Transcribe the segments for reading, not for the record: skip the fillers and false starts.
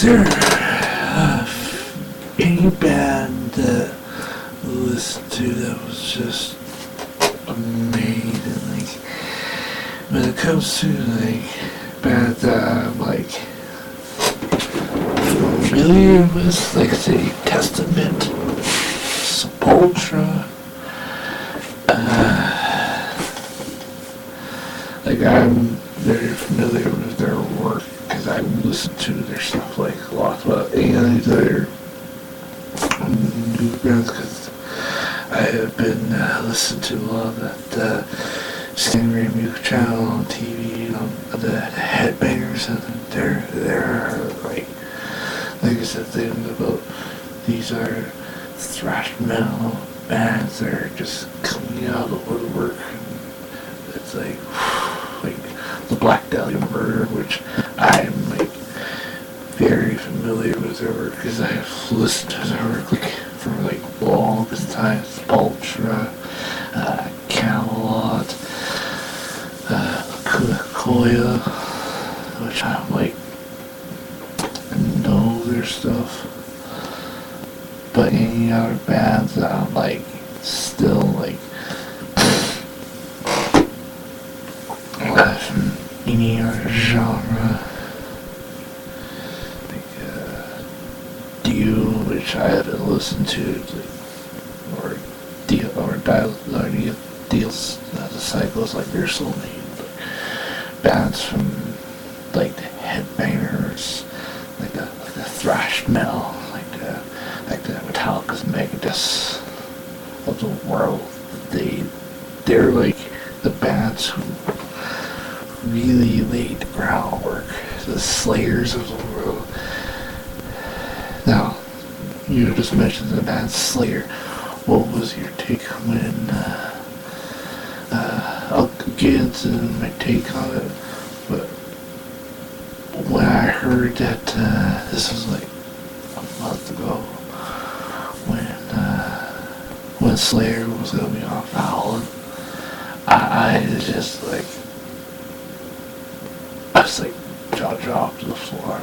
there any band that I listened to that was just amazing? Like, when it comes to like bands that I'm like familiar with, like say Testament, Sepultura, like I'm very familiar with their work because I listen to their stuff like a lot, but any of these other new bands because I have been listening to a lot of that Stingray Music Channel on TV, you know, the Headbangers, and they're like I said, things about these are thrash metal bands that are just coming out of the woodwork. It's like the Black Dahlia Murder, which I'm like very familiar with their work because I've listened to their work like for like longest time. Sepultura, Camelot, Koya, which I'm like know their stuff, but any other bands that I'm like still like any other genre, like Dio, which I haven't listened to, like, or Dio or Dio's Disciples, like there's so many bands from like the Headbangers, like the thrash metal, like the Metallica's, Megadeth of the world. They're like the bands who really laid the groundwork, the Slayers of the world. Now, you just mentioned the band Slayer. What was your take when I'll get into my take on it, but when I heard that this was like a month ago when Slayer was gonna be on Fallon, I was like jaw dropped to the floor.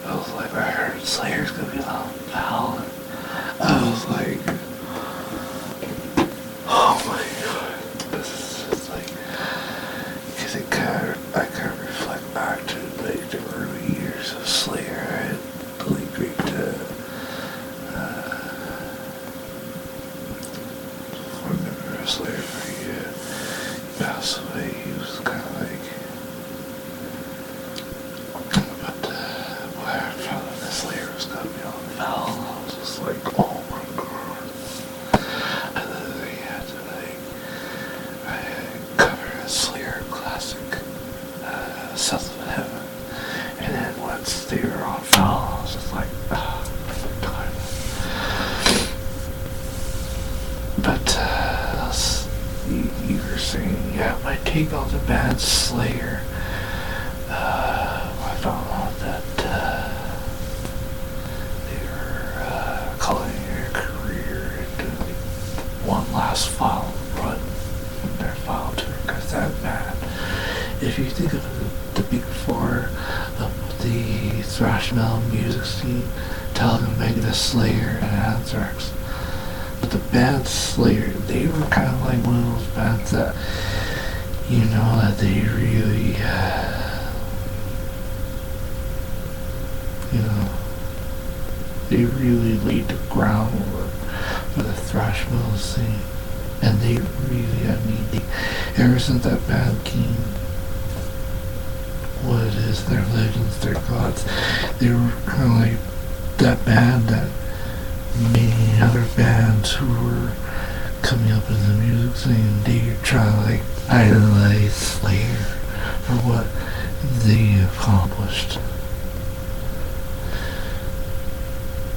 I was like, I heard Slayer's gonna be on Fallon. I was like, oh my god, this is just like, because I kind of reflect back to like the early years of Slayer. I had really great remember Slayer for he passed away. He was kind of like, but when I found out that Slayer was gonna be on Fallon, I was just like, oh my god. And then I had to cover a Slayer classic, South of Heaven. And then once they were on Fallon, I was just like, oh my god. But you were saying, yeah, my take on the band Slayer. I found out that they were calling their career into one last final run in their final tour. Because that band, if you think of the big four of the thrash metal music scene, Metallica, Megadeth, Slayer, and Anthrax. But the band Slayer, they were kind of like one of those bands that, you know, that they really, they really laid the groundwork for the thrash metal scene. And they really, ever since that band came, what it is, their legends, their gods, they were kind of like that band that many other bands who were coming up in the music scene, they were trying to like idolize Slayer for what they accomplished.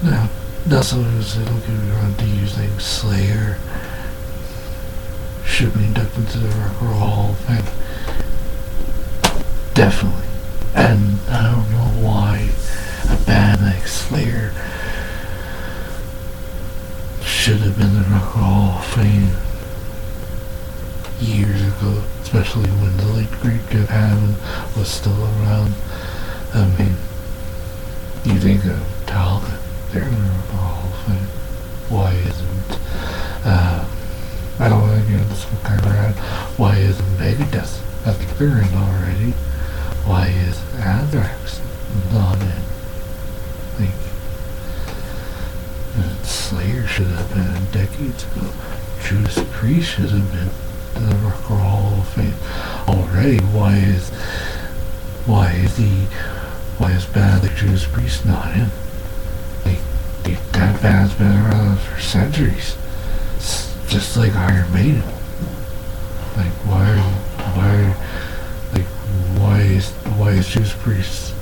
Now, not so much, don't get me wrong, to use name Slayer should be inducted into the Rock and Roll Hall of Fame. Definitely. And I don't know why a band like Slayer should have been in the Rock and Roll Hall of Fame years ago, especially when the late great Jeff Hammond was still around. I mean, You think of Metallica, they're in the Rock and Roll Hall of Fame. Why isn't, I don't want to get into some kind of rant, why isn't Megadeth? I think they're in already. Why is Anthrax not in? Like, Slayer should have been decades ago. Judas Priest should have been in the Rock and Roll Hall of Fame already. Why is band like Judas Priest not in? Like, that band's been around for centuries. It's just like Iron Maiden. Like, why is Judas Priest?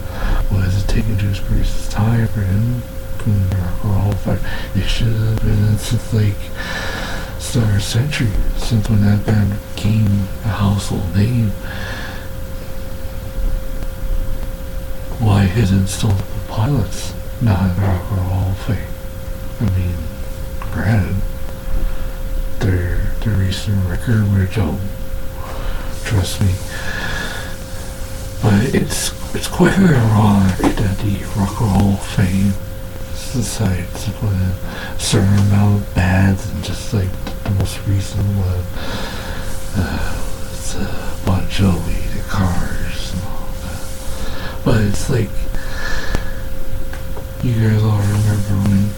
Why is it taking Judas Priest's time for him to the Rock and Roll Hall of Fame? It should have been in since like start of the century, since when that band became a household name. Why isn't Stone Temple Pilots not in the Rock and Roll Hall of Fame? I mean, granted, their recent record, which trust me, but it's quite ironic that the Rock and Roll Hall of Fame decides to put in a certain amount of bands, and just like the most recent one, it's Bon Jovi, the Cars, and all that. But it's like, you guys all remember when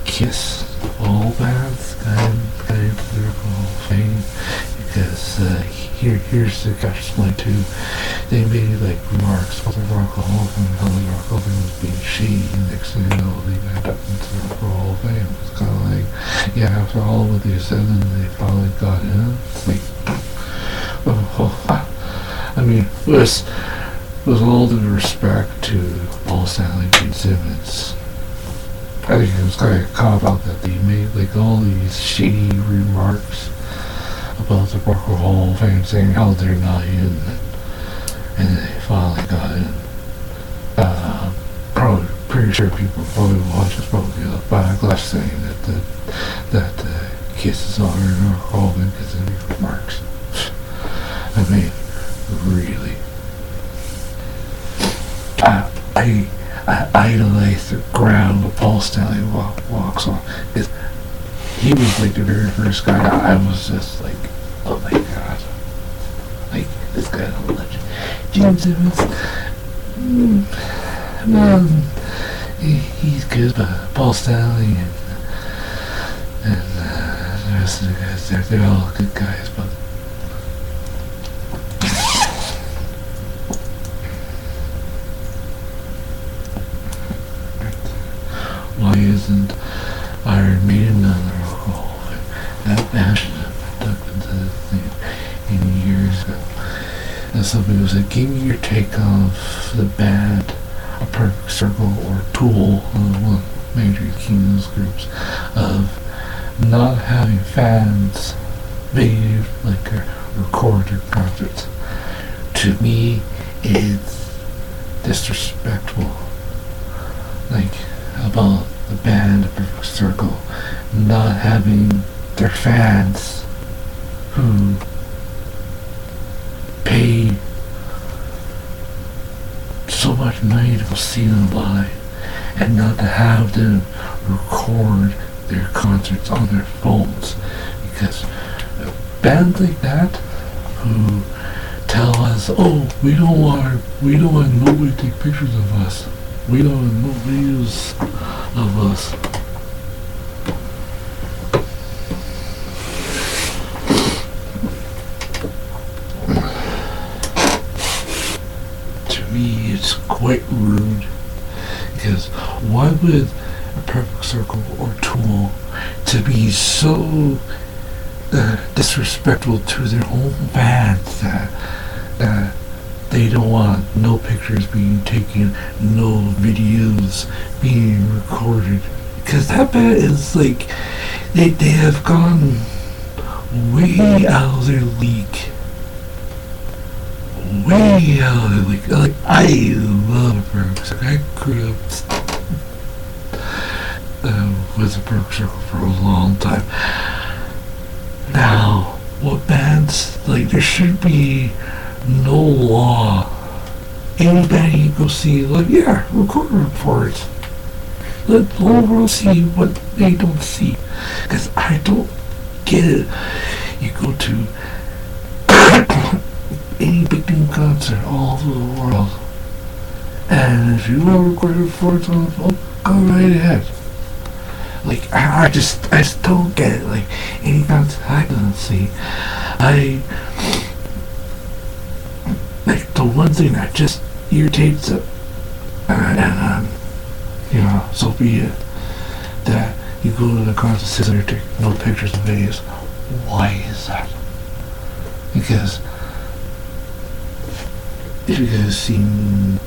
Kiss, all bands, got into the Rock and Roll Hall of Fame, because here's the catch-22. They made like remarks about the Rock and Roll Hall of Fame, how the Rock and Roll Fame was being shady, and next thing you know, they got up into the Rock and Roll Hall of Fame. It's kind of like, yeah, after all what they said, and they finally got in. It's like, I mean, with all due respect to Paul Stanley, Gene Simmons, I think it was kind of a cop-out that they made like all these shady remarks about the Rock and Roll Hall of Fame, saying how they're not in, and they finally got in. Probably pretty sure people probably watch this, probably a backlash saying that Kiss is on in Rock and Roll because of these remarks. I mean, really. I idolize the ground that Paul Stanley walks on. He was like the very first guy. I was just like, oh my god, like this guy's a legend. Gene Simmons, he's good, but Paul Stanley and the rest of the guys, they're all good guys, but. Why isn't Iron Maiden on the Rock and Roll Hall of Fame? That band should have dug into the thing years ago. And somebody was like, give me your take of the band, A Perfect Circle or Tool, one major King's groups, of not having fans maybe like record their concerts. To me, it's disrespectful. Like, about the band A Perfect Circle not having their fans who pay so much money to go see them live, and not to have them record their concerts on their phones, because bands like that who tell us, oh, we don't want nobody to take pictures of us. We don't want no videos of us. To me, it's quite rude, because why would A Perfect Circle or Tool to be so disrespectful to their own fans that they don't want no pictures being taken, no videos being recorded, because that band is like, they have gone way out of their league. Way out of their league. Like, I love A Perfect Circle. I grew up with A Perfect Circle for a long time. Now, what bands, like, there should be no law anybody you go see, like, yeah, record reports. Let the whole world see what they don't see. Because I don't get it. You go to any big name concert all over the world, and if you want to record reports on the phone, go right ahead. Like, I just don't get it. Like, any concert I don't see, like, the one thing that just irritates it, and you know, so be it, that you go to the concert, sit there, take no pictures and videos. Why is that? Because if you guys seen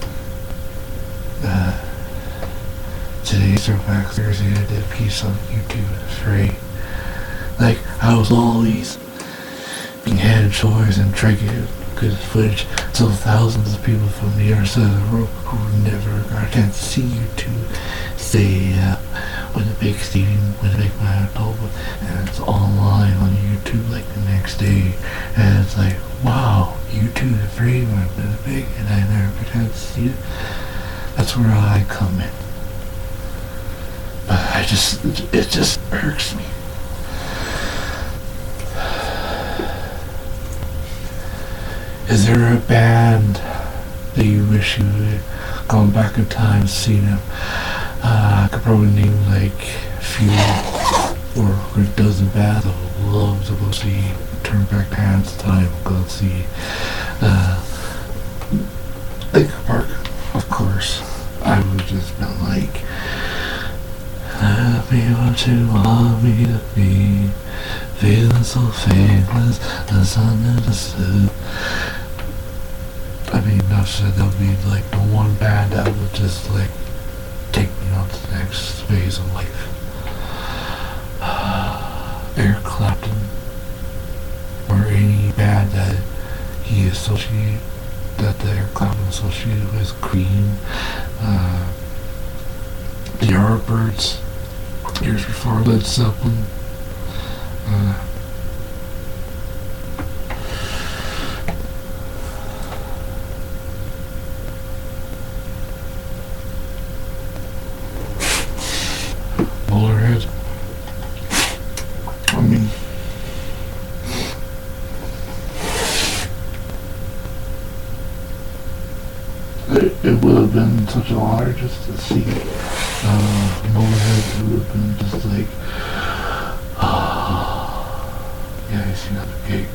today's Throwback Thursday, I did a piece on YouTube, it's free. Like, how all these being head and shoulders and trying to get good footage so thousands of people from the other side of the world who never got a chance to see YouTube stay with a big stadium, with a big Manitoba, and it's online on YouTube like the next day, and it's like, wow, YouTube is free when I've been big and I never got a chance to see it. That's where I come in. But it just irks me. Is there a band that you wish you had gone back in time and seen them? I could probably name like a few or a dozen bands I would love to go see. Turn back hands time, go see. Linkin Park, of course. I would just been like, be what you want me to be, feeling so faithless, as understood. I mean, not said that would be like the one band that would just like take me on to the next phase of life. Eric Clapton, or any band that he associated, that the Eric Clapton associated with, Cream, the Yardbirds, years before Led Zeppelin, Motorhead. I mean, it would have been such an honor just to see Motorhead. It would have been just like, yeah, I see another gig.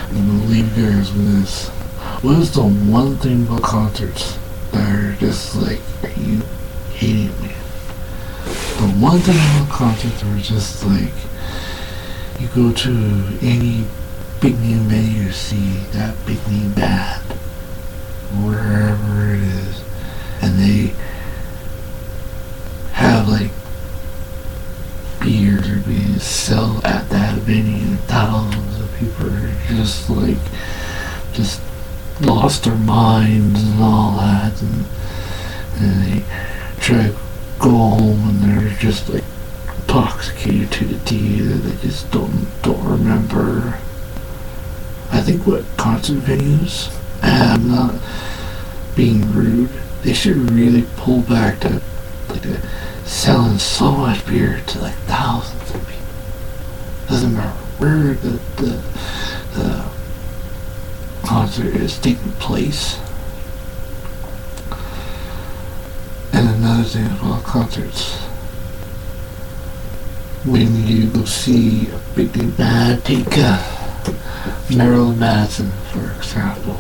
I'm gonna leave you guys with this. What is the one thing about concerts that are just like, are you hating me? The one thing about concerts are just like, you go to any big name venue, you see that big name band, wherever it is, and they have like beers are being sold at that venue, and thousands of people are just like, just lost their minds and all that, and they try to go home and they're just like intoxicated to the tea that they just don't remember. I think what concert venues, and I'm not being rude, they should really pull back to like selling so much beer to like thousands of people. Doesn't matter where the concert is taking place. And another thing about concerts, when you go see a big name band, take Marilyn Manson for example.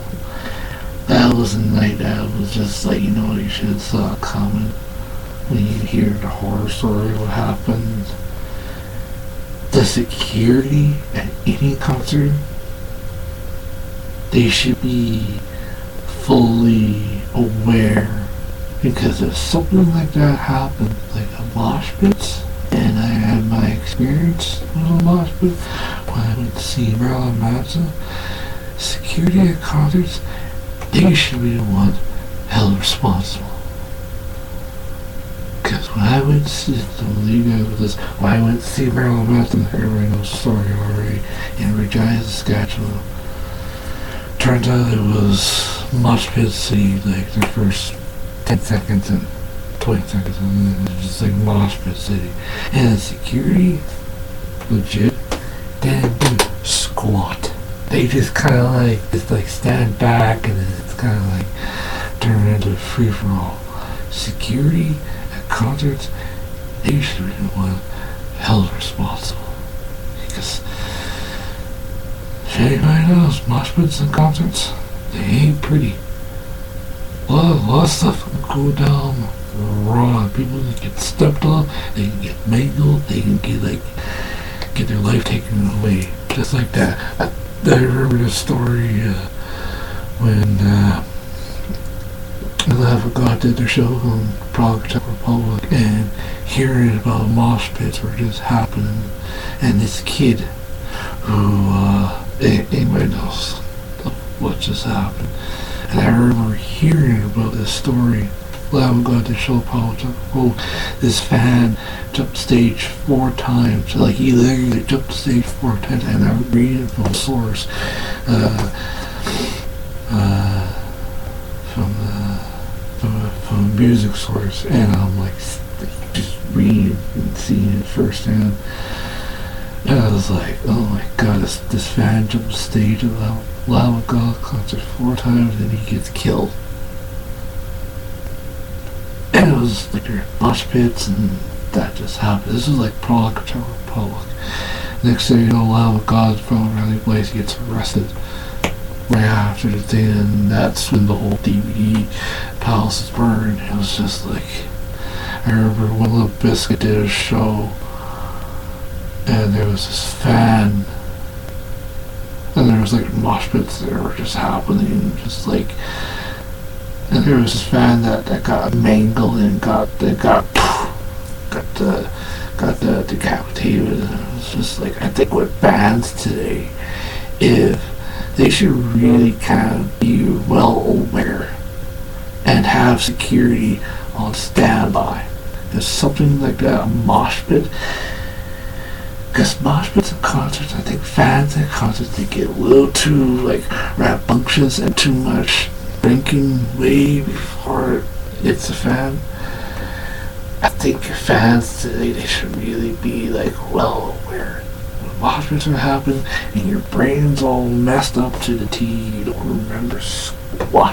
That was a night that was just like, you know, you should have saw it coming. When you hear the horror story of what happened, the security at any concert, they should be fully aware, because if something like that happened, like a mosh pit, and I had my experience with a mosh pit when I went to see Marilyn Manson, security at concerts, they should be the ones held responsible. Because when I went to see, when I went to see Marilyn Manson, everybody knows the story already, in Regina, Saskatchewan, turns out it was Mosh Pit City, like the first 10 seconds and 20 seconds, and then it's just like Mosh Pit City. And the security, legit, they didn't do squat. They just kind of like stand back, and then it's kind of like turn into a free-for-all. Security at concerts, they should be the one held responsible. Because if anybody knows, mosh pits and concerts, they ain't pretty. A lot of stuff can go down wrong. People can get stepped on, they can get mangled, they can get their life taken away. Just like that. I remember this story when the Lamb of God did their show on Prague, Czech Republic, and hearing about mosh pits were just happening, and this kid who anybody knows what just happened. And I remember hearing about this story. Lamb of God did show Prague, Czech Republic. This fan jumped stage 4 times. Like he literally jumped stage 4 times, and I'm reading from a source from a music source, and I'm like just reading and seeing it firsthand. And I was like, oh my god, this fan jumped stage at Lamb of God concert 4 times, and he gets killed. And it was like your mosh pits, and that just happened. This was like Prague, Czech Republic. Next thing you know, Lamb of God's from around the place, he gets arrested right after the thing, and that's when the whole DVD palace is burned. It was just like, I remember when Limp Bizkit did a show, and there was this fan, and there was like mosh pits that were just happening, just like, and there was this fan that got mangled and got decapitated. And it was just like, I think with bands today, if they should really kind of be well aware and have security on standby. Because something like that, a mosh pit, because mosh pits at concerts, I think fans at concerts, they get a little too like rambunctious and too much drinking way before it's a fan. I think fans today, they should really be like well aware. When mosh pits are happening and your brain's all messed up to the T, you don't remember squat.